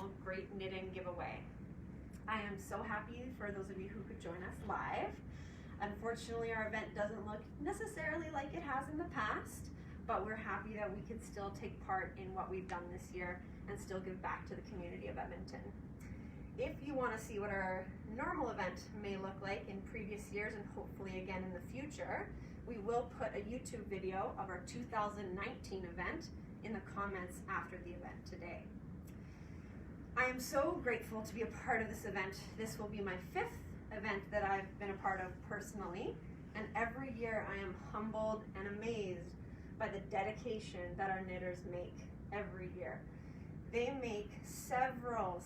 annual Great Knitting Giveaway. I am so happy for those of you who could join us live. Unfortunately, our event doesn't look necessarily like it has in the past, but we're happy that we could still take part in what we've done this year and still give back to the community of Edmonton. If you want to see what our normal event may look like in previous years and hopefully again in the future, we will put a YouTube video of our 2019 event in the comments after the event today. I am so grateful to be a part of this event. This will be my 5th event that I've been a part of personally, and every year I am humbled and amazed by the dedication that our knitters make every year. They make several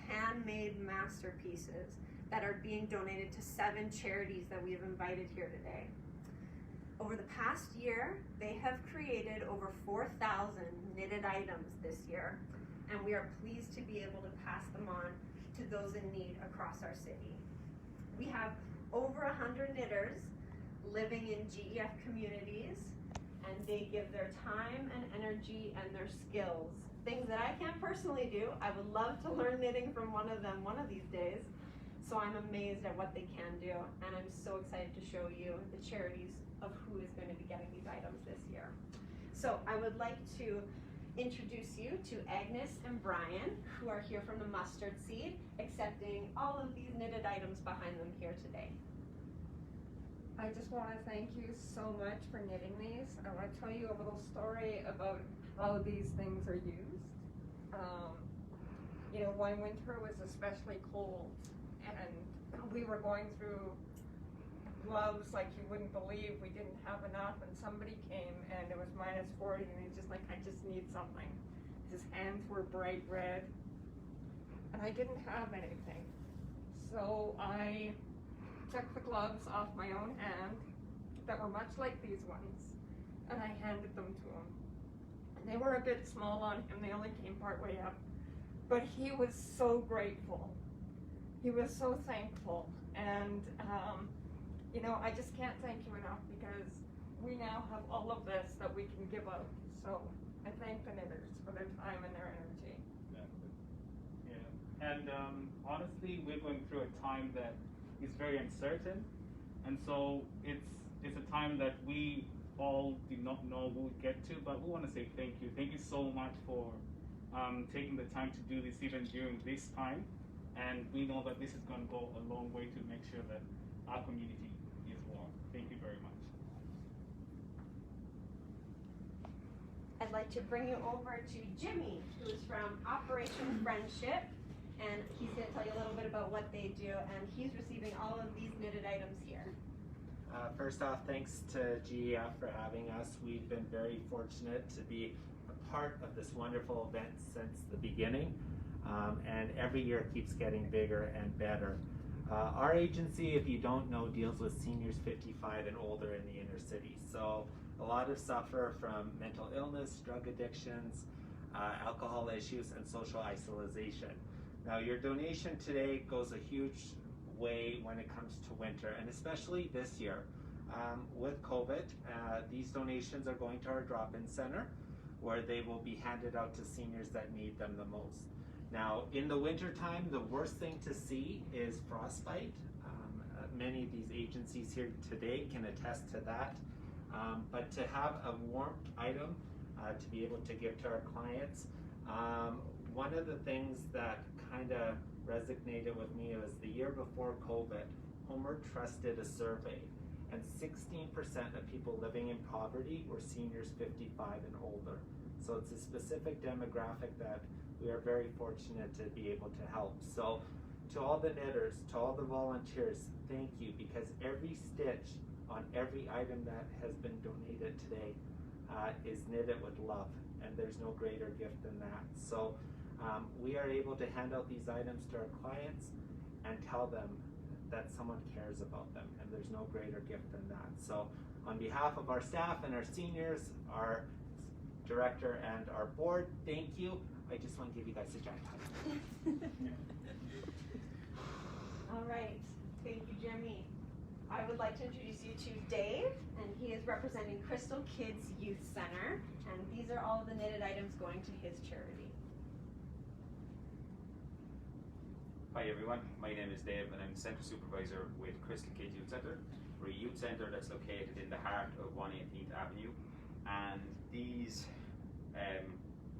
handmade masterpieces that are being donated to 7 charities that we have invited here today. Over the past year, they have created over 4,000 knitted items this year, and we are pleased to be able to pass them on to those in need across our city. We have over 100 knitters living in GEF communities, and they give their time and energy and their skills, things that I can't personally do. I would love to learn knitting from one of them one of these days, so I'm amazed at what they can do, and I'm so excited to show you the charities of who is going to be getting these items this year. So I would like to introduce you to Agnes and Brian, who are here from the Mustard Seed, accepting all of these knitted items behind them here today. I just want to thank you so much for knitting these. I want to tell you a little story about how these things are used. You know, one winter was especially cold, and we were going through gloves like you wouldn't believe. We didn't have enough, and somebody came and it was -40, and he's just like, I just need something. His hands were bright red, and I didn't have anything. So I took the gloves off my own hand that were much like these ones, and I handed them to him. And they were a bit small on him, they only came part way up. But he was so grateful. He was so thankful. And you know, I just can't thank you enough, because we now have all of this that we can give out. So I thank the knitters for their time and their energy. Yeah, and honestly, we're going through a time that is very uncertain, and so it's a time that we all do not know we'll get to, but we want to say thank you. Thank you so much for taking the time to do this even during this time, and we know that this is going to go a long way to make sure that our community is warm. Thank you very much. I'd like to bring you over to Jimmy, who is from Operation Friendship, and he's going to tell you a little bit about what they do, and he's receiving all of these knitted items here. First off, thanks to GEF for having us. We've been very fortunate to be a part of this wonderful event since the beginning, and every year it keeps getting bigger and better. Our agency, if you don't know, deals with seniors 55 and older in the inner city. So a lot of suffer from mental illness, drug addictions, alcohol issues, and social isolation. Now, your donation today goes a huge way when it comes to winter, and especially this year. With COVID, these donations are going to our drop-in center, where they will be handed out to seniors that need them the most. Now, in the winter time, the worst thing to see is frostbite. Many of these agencies here today can attest to that. But to have a warm item to be able to give to our clients, one of the things that kind of resonated with me was the year before COVID, Homer Trust did a survey, and 16% of people living in poverty were seniors 55 and older. So it's a specific demographic that we are very fortunate to be able to help. So to all the knitters, to all the volunteers, thank you, because every stitch on every item that has been donated today is knitted with love, and there's no greater gift than that. So we are able to hand out these items to our clients and tell them that someone cares about them, and there's no greater gift than that. So on behalf of our staff and our seniors, our director and our board, thank you. I just want to give you guys a giant hug. All right, thank you, Jimmy. I would like to introduce you to Dave, and he is representing Crystal Kids Youth Center, and these are all of the knitted items going to his charity. Hi everyone, my name is Dave and I'm the Centre Supervisor with Crystal Kids Youth Centre. We're a youth centre that's located in the heart of 118th Avenue, and these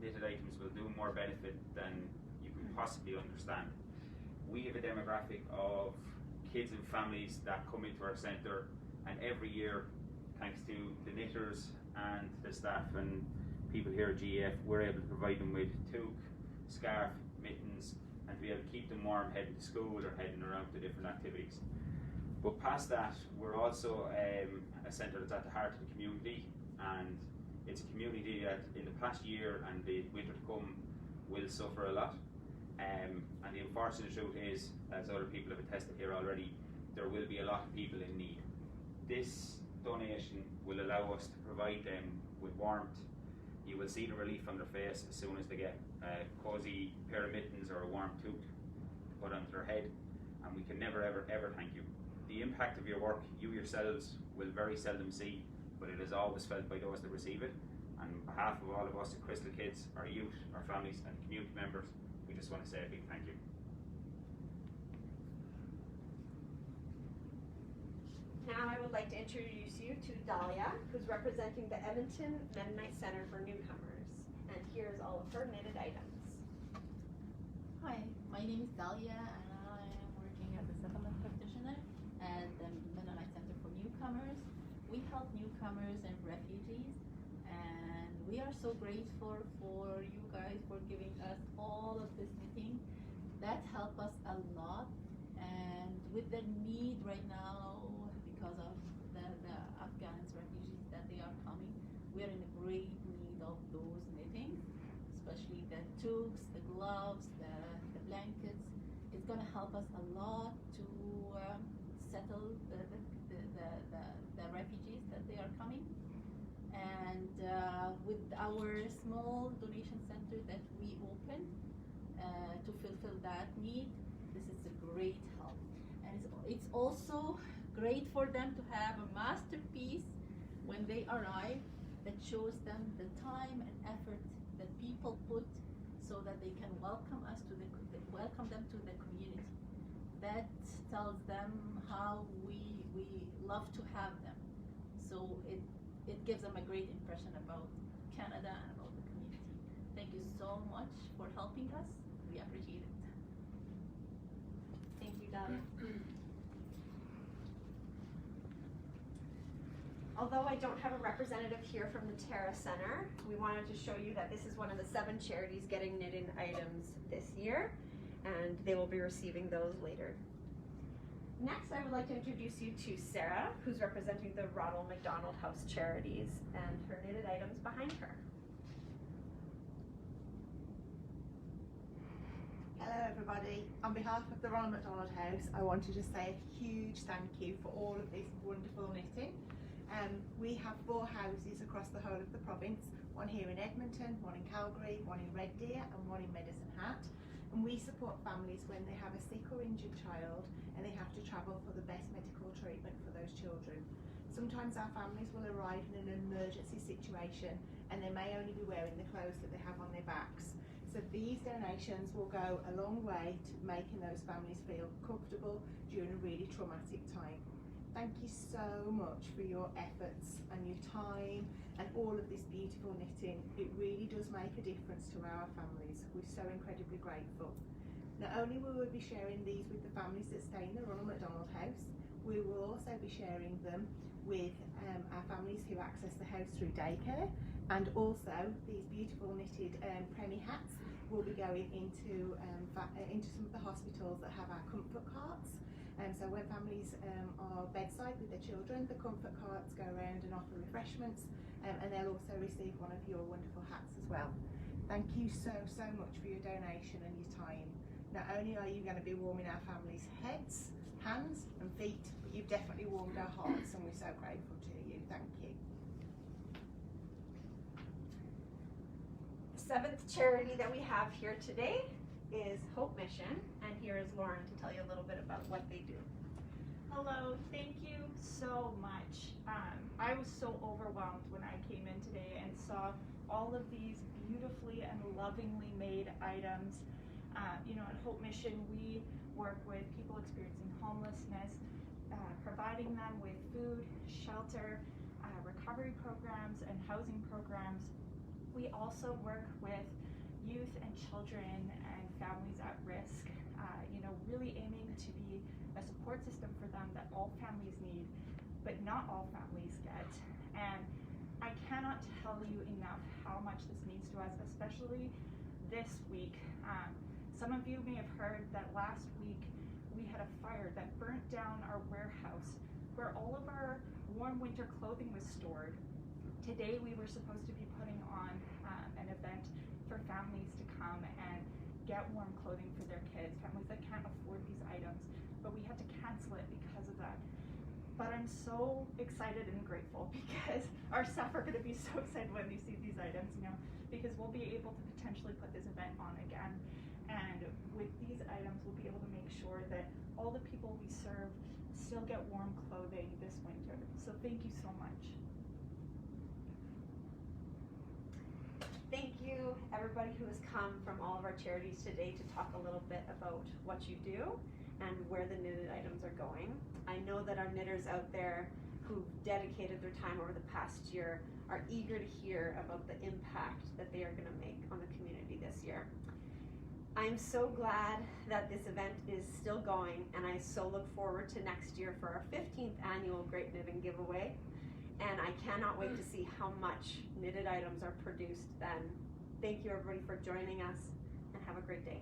knitted items will do more benefit than you can possibly understand. We have a demographic of kids and families that come into our centre, and every year, thanks to the knitters and the staff and people here at GEF, we're able to provide them with toque, scarf, mittens, and to be able to keep them warm heading to school or heading around to different activities. But past that, we're also a centre that's at the heart of the community, and it's a community that in the past year and the winter to come will suffer a lot. And the unfortunate truth is, as other people have attested here already, there will be a lot of people in need. This donation will allow us to provide them with warmth. You will see the relief on their face as soon as they get a cosy pair of mittens or a warm toque to put onto their head, and we can never ever thank you. The impact of your work, you yourselves will very seldom see, but it is always felt by those that receive it. And on behalf of all of us at Crystal Kids, our youth, our families and community members, we just want to say a big thank you. Now I would like to introduce you to Dahlia, who's representing the Edmonton Mennonite Center for Newcomers. And here's all of her knitted items. Hi, my name is Dahlia and I am working as a settlement practitioner at the Mennonite Center for Newcomers. We help newcomers and refugees, and we are so grateful for you guys for giving us all of this knitting. That helped us a lot, and with the need right now because of the Afghans refugees that they are coming, we are in a great need of those knitting, especially the toques, the gloves, the blankets. It's going to help us a lot to settle the refugees that they are coming. And with our small donation center that we opened to fulfill that need, this is a great help. And it's also great for them to have a masterpiece when they arrive that shows them the time and effort that people put so that they can welcome them to the community. That tells them how we love to have them. So it gives them a great impression about Canada and about the community. Thank you so much for helping us. We appreciate it. Thank you, Dahlia. Although I don't have a representative here from the Terra Center, we wanted to show you that this is one of the 7 charities getting knitting items this year, and they will be receiving those later. Next, I would like to introduce you to Sarah, who's representing the Ronald McDonald House Charities, and her knitted items behind her. Hello everybody. On behalf of the Ronald McDonald House, I wanted to say a huge thank you for all of this wonderful knitting. We have 4 houses across the whole of the province, one here in Edmonton, one in Calgary, one in Red Deer and one in Medicine Hat. And we support families when they have a sick or injured child and they have to travel for the best medical treatment for those children. Sometimes our families will arrive in an emergency situation and they may only be wearing the clothes that they have on their backs. So these donations will go a long way to making those families feel comfortable during a really traumatic time. Thank you so much for your efforts and your time and all of this beautiful knitting. It really does make a difference to our families. We're so incredibly grateful. Not only will we be sharing these with the families that stay in the Ronald McDonald House, we will also be sharing them with our families who access the house through daycare, and also these beautiful knitted Premier hats will be going into some of the hospitals that have our comfort carts. So when families are bedside with their children, the comfort carts go around and offer refreshments, and they'll also receive one of your wonderful hats as well. Thank you so much for your donation and your time. Not only are you going to be warming our families' heads, hands and feet, but you've definitely warmed our hearts, and we're so grateful to you. Thank you. The 7th charity that we have here today is Hope Mission, and here is Lauren to tell you a little bit about what they do. Hello, thank you so much. I was so overwhelmed when I came in today and saw all of these beautifully and lovingly made items. At Hope Mission, we work with people experiencing homelessness, providing them with food, shelter, recovery programs, and housing programs. We also work with youth and children and families at risk, really aiming to be a support system for them that all families need, but not all families get. And I cannot tell you enough how much this means to us, especially this week. Some of you may have heard that last week we had a fire that burnt down our warehouse where all of our warm winter clothing was stored. Today we were supposed to be putting on an event for families to come and get warm clothing for their kids, families that can't afford these items, but we had to cancel it because of that. But I'm so excited and grateful because our staff are going to be so excited when they see these items, because we'll be able to potentially put this event on again. And with these items, we'll be able to make sure that all the people we serve still get warm clothing this winter. So thank you so much. Thank you, everybody who has come from all of our charities today to talk a little bit about what you do and where the knitted items are going. I know that our knitters out there who've dedicated their time over the past year are eager to hear about the impact that they are going to make on the community this year. I'm so glad that this event is still going, and I so look forward to next year for our 15th annual Great Knitting Giveaway. And I cannot wait to see how much knitted items are produced then. Thank you everybody for joining us, and have a great day.